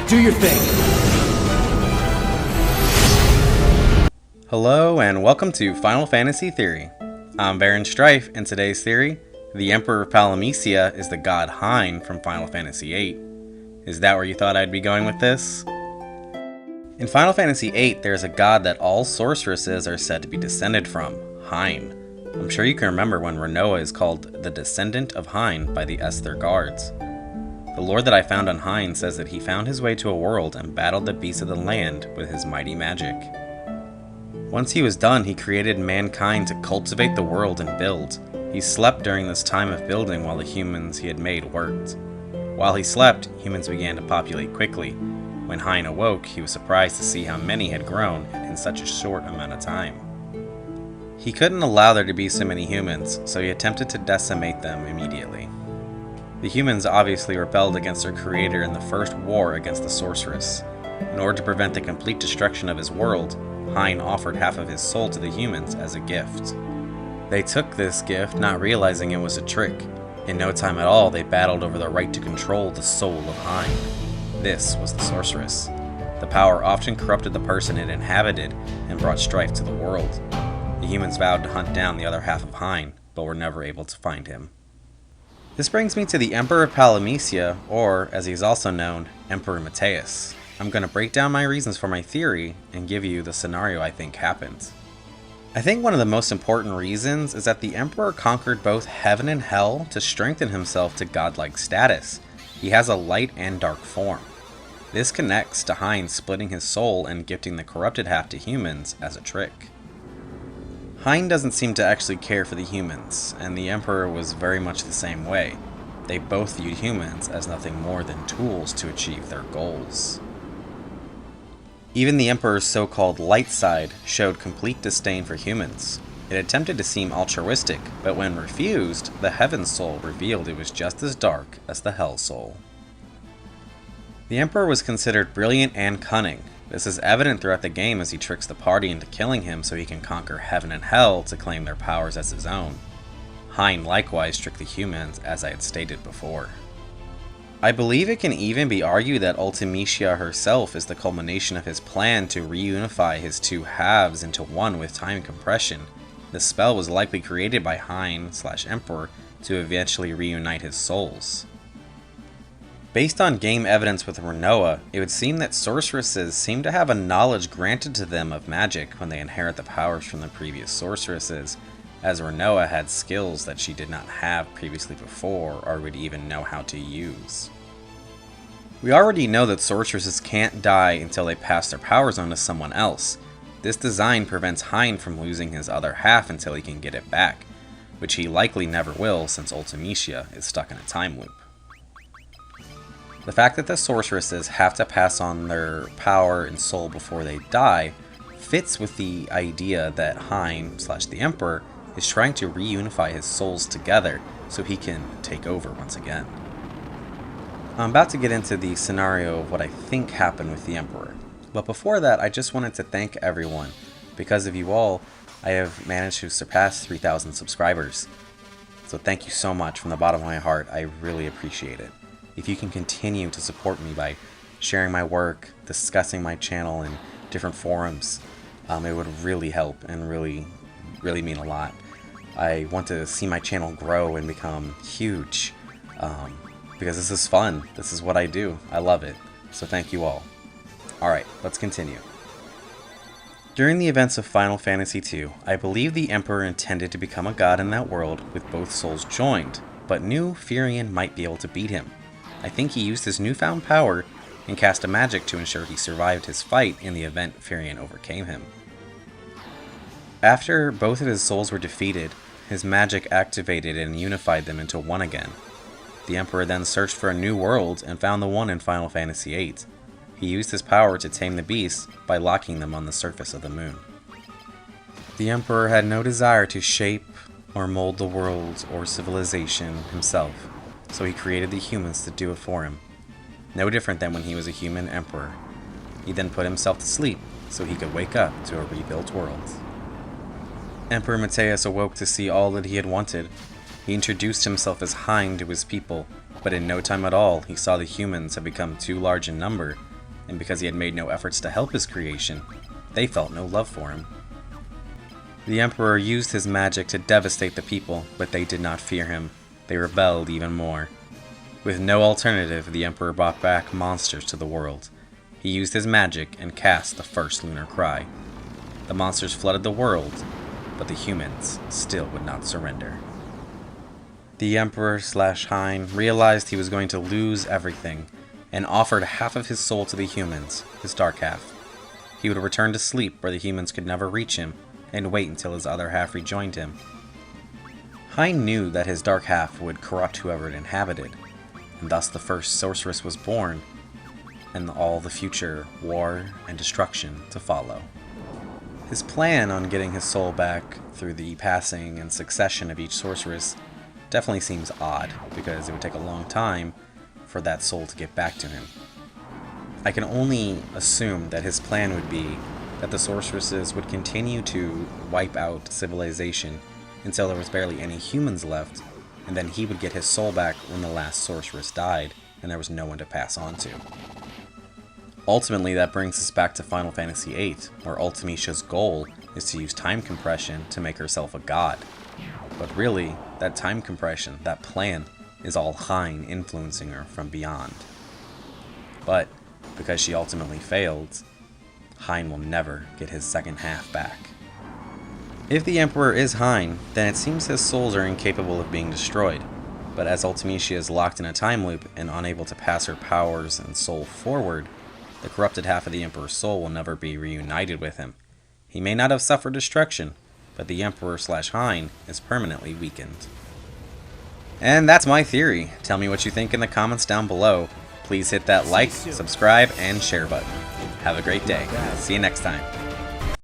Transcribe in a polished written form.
Do your thing. Hello and welcome to Final Fantasy Theory. I'm Baron Strife, and today's theory, the Emperor of Palamecia is the god Hyne from Final Fantasy VIII. Is that where you thought I'd be going with this? In Final Fantasy VIII, there is a god that all sorceresses are said to be descended from, Hyne. I'm sure you can remember when Rinoa is called the descendant of Hyne by the Esther guards. The lore that I found on Hyne says that he found his way to a world and battled the beasts of the land with his mighty magic. Once he was done, he created mankind to cultivate the world and build. He slept during this time of building while the humans he had made worked. While he slept, humans began to populate quickly. When Hyne awoke, he was surprised to see how many had grown in such a short amount of time. He couldn't allow there to be so many humans, so he attempted to decimate them immediately. The humans obviously rebelled against their creator in the first war against the sorceress. In order to prevent the complete destruction of his world, Hyne offered half of his soul to the humans as a gift. They took this gift, not realizing it was a trick. In no time at all, they battled over the right to control the soul of Hyne. This was the sorceress. The power often corrupted the person it inhabited and brought strife to the world. The humans vowed to hunt down the other half of Hyne, but were never able to find him. This brings me to the Emperor of Palamecia, or, as he is also known, Emperor Mateus. I'm going to break down my reasons for my theory and give you the scenario I think happened. I think one of the most important reasons is that the Emperor conquered both heaven and hell to strengthen himself to godlike status. He has a light and dark form. This connects to Hyne splitting his soul and gifting the corrupted half to humans as a trick. Hyne doesn't seem to actually care for the humans, and the Emperor was very much the same way. They both viewed humans as nothing more than tools to achieve their goals. Even the Emperor's so-called light side showed complete disdain for humans. It attempted to seem altruistic, but when refused, the Heaven Soul revealed it was just as dark as the Hell Soul. The Emperor was considered brilliant and cunning. This is evident throughout the game as he tricks the party into killing him so he can conquer heaven and hell to claim their powers as his own. Hyne likewise tricked the humans, as I had stated before. I believe it can even be argued that Palamecia herself is the culmination of his plan to reunify his two halves into one with time compression. The spell was likely created by Hyne/Emperor to eventually reunite his souls. Based on game evidence with Rinoa, it would seem that sorceresses seem to have a knowledge granted to them of magic when they inherit the powers from the previous sorceresses, as Rinoa had skills that she did not have previously before or would even know how to use. We already know that sorceresses can't die until they pass their powers on to someone else. This design prevents Hyne from losing his other half until he can get it back, which he likely never will since Palamecia is stuck in a time loop. The fact that the sorceresses have to pass on their power and soul before they die fits with the idea that Hyne/the Emperor is trying to reunify his souls together so he can take over once again. I'm about to get into the scenario of what I think happened with the Emperor, but before that I just wanted to thank everyone. Because of you all, I have managed to surpass 3,000 subscribers. So thank you so much from the bottom of my heart, I really appreciate it. If you can continue to support me by sharing my work, discussing my channel in different forums, it would really help and really mean a lot. I want to see my channel grow and become huge, because this is fun. This is what I do. I love it. So thank you all. Alright, let's continue. During the events of Final Fantasy II, I believe the Emperor intended to become a god in that world with both souls joined, but knew Firion might be able to beat him. I think he used his newfound power and cast a magic to ensure he survived his fight in the event Firion overcame him. After both of his souls were defeated, his magic activated and unified them into one again. The Emperor then searched for a new world and found the one in Final Fantasy VIII. He used his power to tame the beasts by locking them on the surface of the moon. The Emperor had no desire to shape or mold the world or civilization himself, so he created the humans to do it for him. No different than when he was a human emperor. He then put himself to sleep so he could wake up to a rebuilt world. Emperor Mateus awoke to see all that he had wanted. He introduced himself as Hyne to his people, but in no time at all he saw the humans had become too large in number, and because he had made no efforts to help his creation, they felt no love for him. The Emperor used his magic to devastate the people, but they did not fear him. They rebelled even more. With no alternative, the Emperor brought back monsters to the world. He used his magic and cast the first lunar cry. The monsters flooded the world, but the humans still would not surrender. The Emperor/Hyne realized he was going to lose everything, and offered half of his soul to the humans, his dark half. He would return to sleep where the humans could never reach him, and wait until his other half rejoined him. Hyne knew that his dark half would corrupt whoever it inhabited, and thus the first sorceress was born, and all the future war and destruction to follow. His plan on getting his soul back through the passing and succession of each sorceress definitely seems odd, because it would take a long time for that soul to get back to him. I can only assume that his plan would be that the sorceresses would continue to wipe out civilization until there was barely any humans left, and then he would get his soul back when the last sorceress died and there was no one to pass on to. Ultimately, that brings us back to Final Fantasy VIII, where Ultimecia's goal is to use time compression to make herself a god. But really, that time compression, that plan, is all Hyne influencing her from beyond. But, because she ultimately failed, Hyne will never get his second half back. If the Emperor is Hyne, then it seems his souls are incapable of being destroyed. But as Ultimecia is locked in a time loop and unable to pass her powers and soul forward, the corrupted half of the Emperor's soul will never be reunited with him. He may not have suffered destruction, but the Emperor/Hyne is permanently weakened. And that's my theory. Tell me what you think in the comments down below. Please hit that like, subscribe, and share button. Have a great day. See you next time.